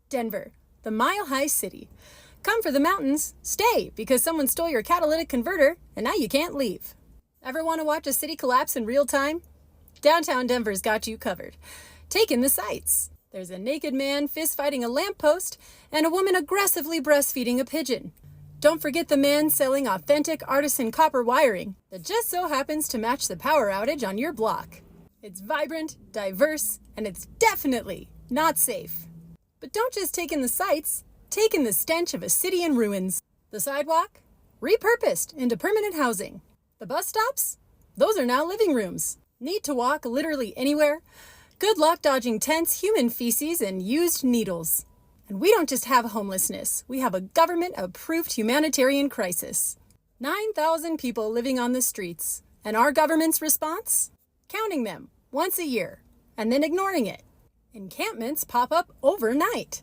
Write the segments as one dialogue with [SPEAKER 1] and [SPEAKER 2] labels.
[SPEAKER 1] Denver, the mile-high city. Come for the mountains, stay because someone stole your catalytic converter and now you can't leave. Ever want to watch a city collapse in real time? Downtown Denver's got you covered. Take in the sights. There's a naked man fist-fighting a lamppost and a woman aggressively breastfeeding a pigeon. Don't forget the man selling authentic artisan copper wiring that just so happens to match the power outage on your block. It's vibrant, diverse, and it's definitely not safe. But don't just take in the sights, take in the stench of a city in ruins. The sidewalk? Repurposed into permanent housing. The bus stops? Those are now living rooms. Need to walk literally anywhere? Good luck dodging tents, human feces, and used needles. And we don't just have homelessness, we have a government-approved humanitarian crisis. 9,000 people living on the streets. And our government's response? Counting them once a year, and then ignoring it. Encampments pop up overnight.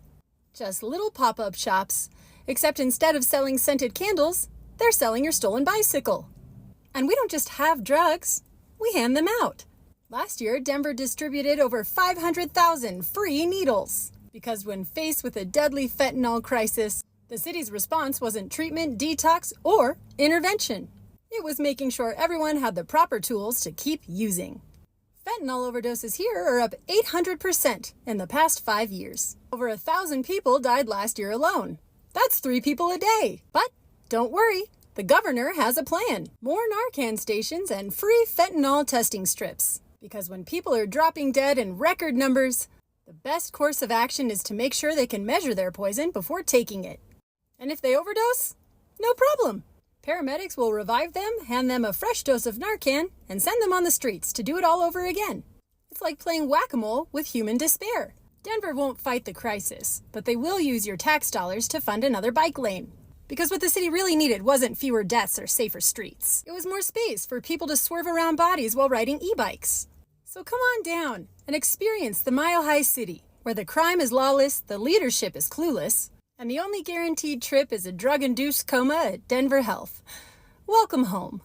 [SPEAKER 1] Just little pop-up shops, except instead of selling scented candles, they're selling your stolen bicycle. And we don't just have drugs, we hand them out. Last year, Denver distributed over 500,000 free needles. Because when faced with a deadly fentanyl crisis, the city's response wasn't treatment, detox, or intervention. It was making sure everyone had the proper tools to keep using. Fentanyl overdoses here are up 800% in the past 5 years. Over 1,000 people died last year alone. That's 3 people a day. But don't worry, the governor has a plan. More Narcan stations and free fentanyl testing strips. Because when people are dropping dead in record numbers, the best course of action is to make sure they can measure their poison before taking it. And if they overdose, no problem. Paramedics will revive them, hand them a fresh dose of Narcan, and send them on the streets to do it all over again. It's like playing whack-a-mole with human despair. Denver won't fight the crisis, but they will use your tax dollars to fund another bike lane. Because what the city really needed wasn't fewer deaths or safer streets. It was more space for people to swerve around bodies while riding e-bikes. So come on down and experience the mile-high city, where the crime is lawless, the leadership is clueless, and the only guaranteed trip is a drug-induced coma at Denver Health. Welcome home.